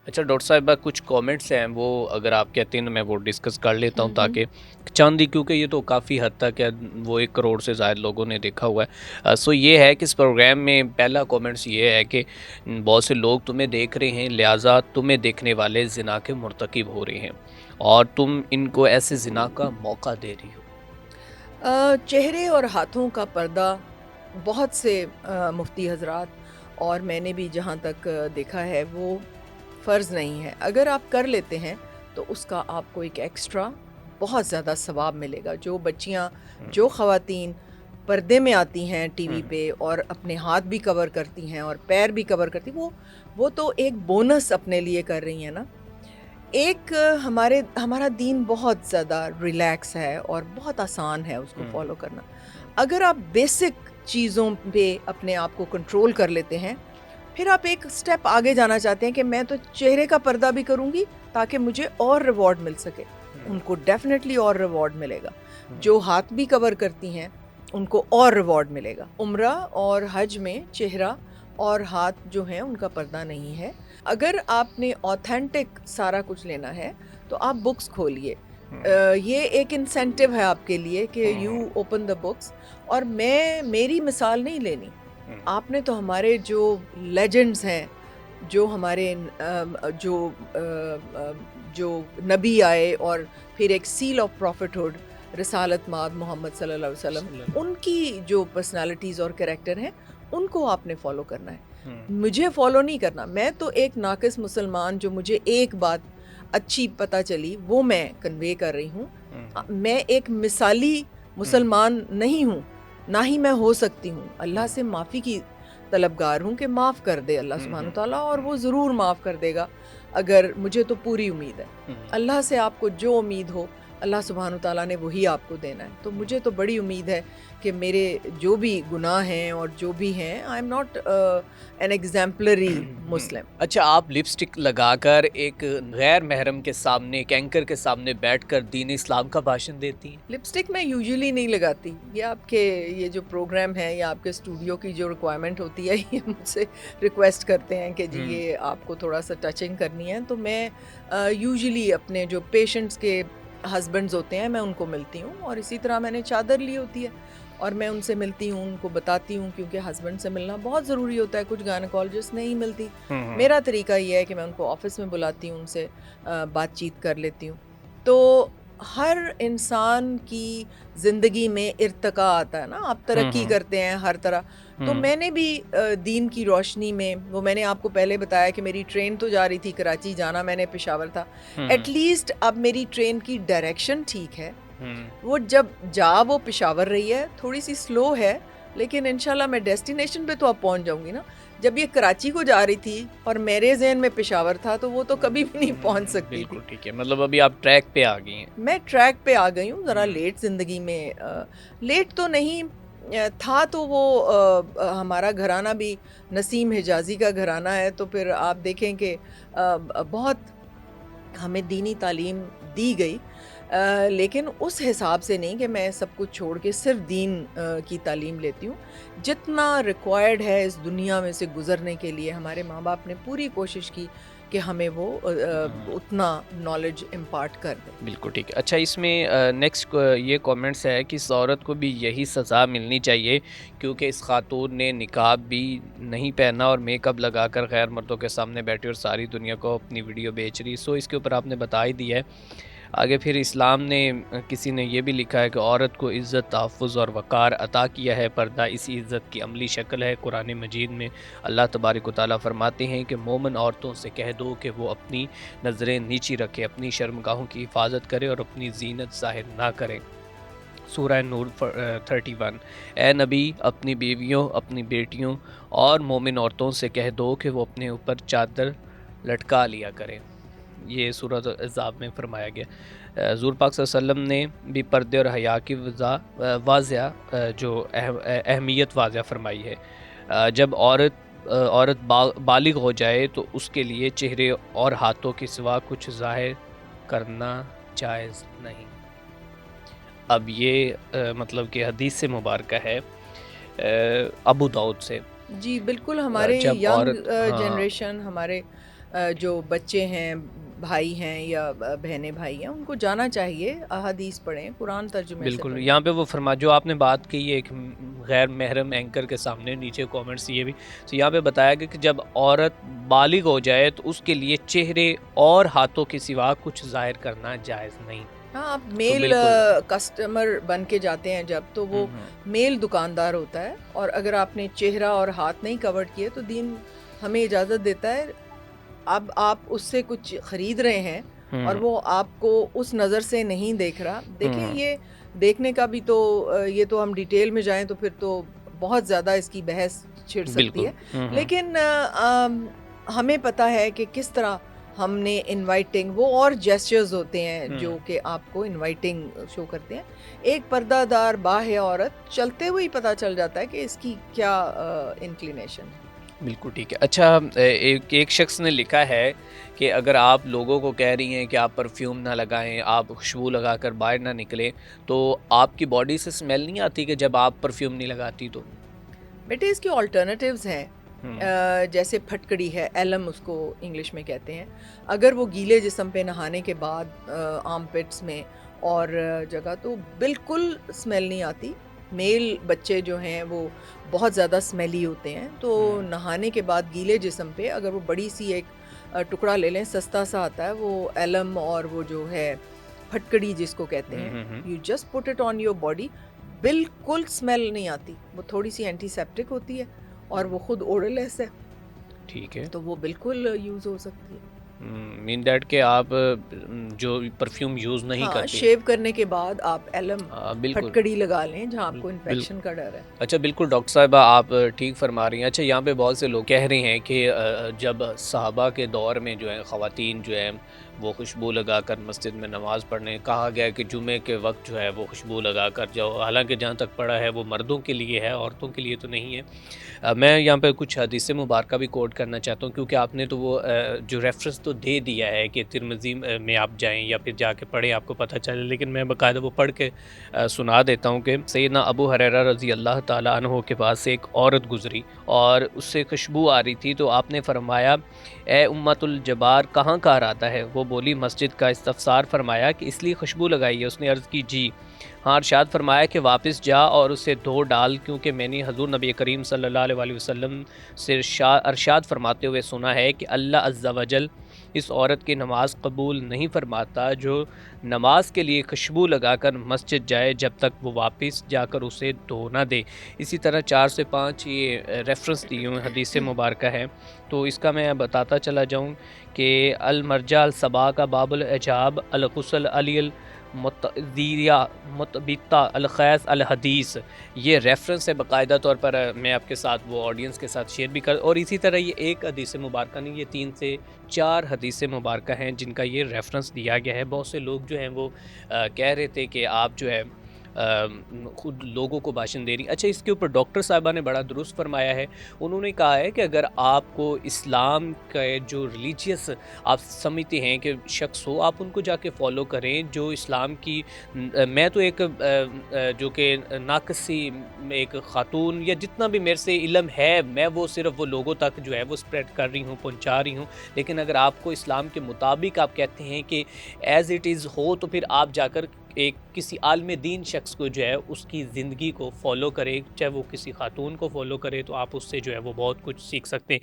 اچھا ڈاکٹر صاحبہ، کچھ کامنٹس ہیں وہ اگر آپ کہتے ہیں میں وہ ڈسکس کر لیتا ہوں، ہوں تاکہ چاندی، کیونکہ یہ تو کافی حد تک ہے، وہ 1 کروڑ سے زائد لوگوں نے دیکھا ہوا ہے. سو یہ ہے کہ اس پروگرام میں پہلا کامنٹس یہ ہے کہ بہت سے لوگ تمہیں دیکھ رہے ہیں، لہٰذا تمہیں دیکھنے والے زنا کے مرتکب ہو رہے ہیں اور تم ان کو ایسے زنا کا موقع دے رہی ہو. چہرے اور ہاتھوں کا پردہ بہت سے مفتی حضرات اور میں نے بھی جہاں تک دیکھا ہے وہ فرض نہیں ہے. اگر آپ کر لیتے ہیں تو اس کا آپ کو ایک ایکسٹرا بہت زیادہ ثواب ملے گا. جو بچیاں، جو خواتین پردے میں آتی ہیں ٹی وی پہ اور اپنے ہاتھ بھی کور کرتی ہیں اور پیر بھی کور کرتی ہیں، وہ تو ایک بونس اپنے لیے کر رہی ہیں نا. ایک ہمارا دین بہت زیادہ ریلیکس ہے اور بہت آسان ہے اس کو فالو کرنا. اگر آپ بیسک چیزوں پہ اپنے آپ کو کنٹرول کر لیتے ہیں، پھر آپ ایک سٹیپ آگے جانا چاہتے ہیں کہ میں تو چہرے کا پردہ بھی کروں گی تاکہ مجھے اور ریوارڈ مل سکے. ان کو ڈیفینیٹلی اور ریوارڈ ملے گا. جو ہاتھ بھی کور کرتی ہیں ان کو اور ریوارڈ ملے گا. عمرہ اور حج میں چہرہ اور ہاتھ جو ہیں ان کا پردہ نہیں ہے. اگر آپ نے آتھینٹک سارا کچھ لینا ہے تو آپ بکس کھولیے. یہ ایک انسینٹیو ہے آپ کے لیے کہ یو اوپن دا بکس. اور میری مثال نہیں لینی. آپ نے تو ہمارے جو لیجنڈز ہیں، جو ہمارے جو نبی آئے اور پھر ایک سیل آف پروفٹہڈ رسالت مآب محمد صلی اللہ علیہ وسلم، ان کی جو پرسنالٹیز اور کریکٹر ہیں ان کو آپ نے فالو کرنا ہے. مجھے فالو نہیں کرنا. میں تو ایک ناقص مسلمان، جو مجھے ایک بات اچھی پتہ چلی وہ میں کنوے کر رہی ہوں. میں ایک مثالی مسلمان نہیں ہوں، نہ ہی میں ہو سکتی ہوں. اللہ سے معافی کی طلبگار ہوں کہ معاف کر دے اللہ سبحانہ تعالیٰ، اور وہ ضرور معاف کر دے گا. اگر مجھے تو پوری امید ہے اللہ سے. آپ کو جو امید ہو اللہ سبحانہ تعالیٰ نے وہی آپ کو دینا ہے. تو مجھے تو بڑی امید ہے کہ میرے جو بھی گناہ ہیں اور جو بھی ہیں، I am not an exemplary Muslim. اچھا، آپ لپسٹک لگا کر ایک غیر محرم کے سامنے، ایک اینکر کے سامنے بیٹھ کر دین اسلام کا بھاشن دیتی ہیں؟ لپسٹک میں یوزلی نہیں لگاتی. یہ آپ کے یہ جو پروگرام ہے یا آپ کے اسٹوڈیو کی جو ریکوائرمنٹ ہوتی ہے، یہ مجھ سے ریکویسٹ کرتے ہیں کہ جی یہ آپ کو تھوڑا سا ٹچنگ کرنی ہے. تو میں یوزلی اپنے جو پیشنٹس کے ہسبینڈز ہوتے ہیں میں ان کو ملتی ہوں، اور اسی طرح میں نے چادر لی ہوتی ہے اور میں ان سے ملتی ہوں، ان کو بتاتی ہوں، کیونکہ ہسبینڈ سے ملنا بہت ضروری ہوتا ہے. کچھ گائنیکالوجسٹ نہیں ملتی. میرا طریقہ یہ ہے کہ میں ان کو آفس میں بلاتی ہوں، ان سے بات چیت کر لیتی ہوں. تو ہر انسان کی زندگی میں ارتقا آتا ہے نا. آپ ترقی کرتے ہیں ہر طرح. تو میں نے بھی دین کی روشنی میں، وہ میں نے آپ کو پہلے بتایا کہ میری ٹرین تو جا رہی تھی کراچی، جانا میں نے پشاور تھا. ایٹ لیسٹ اب میری ٹرین کی ڈائریکشن ٹھیک ہے. وہ جب وہ پشاور رہی ہے، تھوڑی سی سلو ہے، لیکن انشاءاللہ میں ڈیسٹینیشن پہ تو اب پہنچ جاؤں گی نا. جب یہ کراچی کو جا رہی تھی اور میرے ذہن میں پشاور تھا تو وہ تو کبھی بھی نہیں پہنچ سکتی تھی. بالکل ٹھیک ہے، مطلب ابھی آپ ٹریک پہ آ گئی ہیں. میں ٹریک پہ آ گئی ہوں. ذرا لیٹ زندگی میں، لیٹ تو نہیں تھا. تو وہ ہمارا گھرانہ بھی نسیم حجازی کا گھرانہ ہے، تو پھر آپ دیکھیں کہ بہت ہمیں دینی تعلیم دی گئی، لیکن اس حساب سے نہیں کہ میں سب کچھ چھوڑ کے صرف دین کی تعلیم لیتی ہوں. جتنا ریکوائرڈ ہے اس دنیا میں سے گزرنے کے لیے، ہمارے ماں باپ نے پوری کوشش کی کہ ہمیں وہ اتنا نالج امپارٹ کر دیں. بالکل ٹھیک ہے. اچھا، اس میں نیکسٹ یہ کامنٹس ہے کہ اس عورت کو بھی یہی سزا ملنی چاہیے کیونکہ اس خاتون نے نقاب بھی نہیں پہنا اور میک اپ لگا کر غیر مردوں کے سامنے بیٹھی اور ساری دنیا کو اپنی ویڈیو بیچ رہی. سو اس کے اوپر آپ نے بتا ہی دیا ہے. آگے پھر اسلام نے، کسی نے یہ بھی لکھا ہے کہ عورت کو عزت، تحفظ اور وقار عطا کیا ہے. پردہ اسی عزت کی عملی شکل ہے. قرآن مجید میں اللہ تبارک و تعالیٰ فرماتے ہیں کہ مومن عورتوں سے کہہ دو کہ وہ اپنی نظریں نیچی رکھے، اپنی شرمگاہوں کی حفاظت کرے اور اپنی زینت ظاہر نہ کریں. سورہ نور 31. اے نبی، اپنی بیویوں، اپنی بیٹیوں اور مومن عورتوں سے کہہ دو کہ وہ اپنے اوپر چادر لٹکا لیا کریں. یہ سورۃ احزاب میں فرمایا گیا. حضور پاک صلی اللہ علیہ وسلم نے بھی پردے اور حیا کی واضح جو اہمیت واضح فرمائی ہے. جب عورت بالغ ہو جائے تو اس کے لیے چہرے اور ہاتھوں کے سوا کچھ ظاہر کرنا جائز نہیں. اب یہ مطلب کہ حدیث سے مبارکہ ہے ابو داؤد سے. جی بالکل. ہمارے جب ینگ عورت، ہاں جنریشن، ہمارے جو بچے ہیں، بھائی ہیں یا بہنیں بھائی ہیں، ان کو جانا چاہیے، احادیث پڑھیں، قرآن ترجمے سے بالکل، پڑھیں۔ یہاں پہ وہ جو آپ نے بات کی ہے ایک غیر محرم اینکر کے سامنے، نیچے کومنٹس یہ بھی تو یہاں پہ بتایا گیا کہ جب عورت بالغ ہو جائے تو اس کے لیے چہرے اور ہاتھوں کے سوا کچھ ظاہر کرنا جائز نہیں۔ ہاں، آپ تو میل بالکل کسٹمر بن کے جاتے ہیں جب، تو وہ ہوں میل دکاندار ہوتا ہے، اور اگر آپ نے چہرہ اور ہاتھ نہیں کور کیے تو دین ہمیں اجازت دیتا ہے، اب آپ اس سے کچھ خرید رہے ہیں اور ہوں وہ آپ کو اس نظر سے نہیں دیکھ رہا۔ دیکھیں، ہوں یہ دیکھنے کا بھی تو یہ تو ہم ڈیٹیل میں جائیں تو پھر تو بہت زیادہ اس کی بحث چھڑ سکتی بالکل ہے، ہوں لیکن ہمیں پتہ ہے کہ کس طرح ہم نے انوائٹنگ، وہ اور جیسچرز ہوتے ہیں ہوں جو کہ آپ کو انوائٹنگ شو کرتے ہیں۔ ایک پردہ دار باہ عورت چلتے ہوئے ہی پتہ چل جاتا ہے کہ اس کی کیا انکلینیشن ہے۔ بالکل ٹھیک ہے۔ اچھا، ایک شخص نے لکھا ہے کہ اگر آپ لوگوں کو کہہ رہی ہیں کہ آپ پرفیوم نہ لگائیں، آپ خوشبو لگا کر باہر نہ نکلیں، تو آپ کی باڈی سے اسمیل نہیں آتی کہ جب آپ پرفیوم نہیں لگاتی تو؟ بیٹے، اس کے آلٹرنیٹیوز ہیں، ہوں جیسے پھٹکڑی ہے، ایلم اس کو انگلش میں کہتے ہیں۔ اگر وہ گیلے جسم پہ نہانے کے بعد آرم پٹس میں اور جگہ، تو بالکل اسمیل نہیں آتی۔ میل بچے جو ہیں وہ بہت زیادہ اسمیلی ہوتے ہیں، تو ہوں نہانے کے بعد گیلے جسم پہ اگر وہ بڑی سی ایک ٹکڑا لے لیں، سستا سا آتا ہے وہ ایلم، اور وہ جو ہے پھٹکڑی جس کو کہتے ہیں، ہوں you just put it on your body, بالکل اسمیل نہیں آتی۔ وہ تھوڑی سی اینٹی سیپٹک ہوتی ہے اور وہ خود اوڈرلیس ہے، ٹھیک ہے۔ تو وہ بالکل یوز ہو سکتی ہے۔ مین دیٹ کہ آپ جو پرفیوم یوز نہیں ہاں، کرتی؟ شیو کرنے کے بعد آپ ایلم بالکل پھٹکڑی لگا لیں جہاں آپ کو بالکل انفیکشن کا ڈر ہے۔ اچھا، بالکل ڈاکٹر صاحبہ آپ ٹھیک فرما رہی ہیں۔ اچھا، یہاں پہ بہت سے لوگ کہہ رہے ہیں کہ جب صحابہ کے دور میں جو ہے خواتین جو ہیں وہ خوشبو لگا کر مسجد میں نماز پڑھنے، کہا گیا کہ جمعے کے وقت جو ہے وہ خوشبو لگا کر جاؤ، حالانکہ جہاں تک پڑھا ہے وہ مردوں کے لیے ہے، عورتوں کے لیے تو نہیں ہے۔ میں یہاں پہ کچھ حدیث مبارکہ بھی کوٹ کرنا چاہتا ہوں، کیونکہ آپ نے تو وہ جو ریفرنس تو دے دیا ہے کہ ترمذی میں آپ جائیں یا پھر جا کے پڑھیں، آپ کو پتہ چلے، لیکن میں باقاعدہ وہ پڑھ کے سنا دیتا ہوں کہ سیدنا ابو ہریرہ رضی اللہ تعالیٰ عنہ کے پاس سے ایک عورت گزری اور اس سے خوشبو آ رہی تھی، تو آپ نے فرمایا اے امت الجبار، کہاں کا ارادہ ہے؟ وہ بولی مسجد کا۔ استفسار فرمایا کہ اس لیے خوشبو لگائی ہے؟ اس نے عرض کی جی ہاں۔ ارشاد فرمایا کہ واپس جا اور اسے دھو ڈال، کیونکہ میں نے حضور نبی کریم صلی اللہ علیہ وسلم سے ارشاد فرماتے ہوئے سنا ہے کہ اللہ عز و جل اس عورت کی نماز قبول نہیں فرماتا جو نماز کے لیے خوشبو لگا کر مسجد جائے جب تک وہ واپس جا کر اسے دھو نہ دے۔ اسی طرح 4 سے 5 یہ ریفرنس دی ہوئے حدیث مبارکہ ہے، تو اس کا میں بتاتا چلا جاؤں کہ المرجع الصبا کا باب العجاب، الغسل علی المتذیریہ متبتہ الخیس الحدیث، یہ ریفرنس ہے باقاعدہ طور پر۔ میں آپ کے ساتھ وہ آڈینس کے ساتھ شیئر بھی کر، اور اسی طرح یہ ایک حدیث مبارکہ نہیں، یہ 3 سے 4 حدیث مبارکہ ہیں جن کا یہ ریفرنس دیا گیا ہے۔ بہت سے لوگ جو ہیں وہ کہہ رہے تھے کہ آپ جو ہے خود لوگوں کو بھاشن دے رہی۔ اچھا، اس کے اوپر ڈاکٹر صاحبہ نے بڑا درست فرمایا ہے۔ انہوں نے کہا ہے کہ اگر آپ کو اسلام کا جو ریلیجیس آپ سمجھتے ہیں کہ شخص ہو، آپ ان کو جا کے فالو کریں جو اسلام کی، میں تو ایک جو کہ ناقصی ایک خاتون یا جتنا بھی میرے سے علم ہے، میں وہ صرف وہ لوگوں تک جو ہے وہ اسپریڈ کر رہی ہوں، پہنچا رہی ہوں، لیکن اگر آپ کو اسلام کے مطابق آپ کہتے ہیں کہ ایز اٹ از ہو، تو پھر آپ جا کر ایک کسی عالم دین شخص کو جو ہے اس کی زندگی کو فالو کرے، چاہے وہ کسی خاتون کو فالو کرے، تو آپ اس سے جو ہے وہ بہت کچھ سیکھ سکتے ہیں۔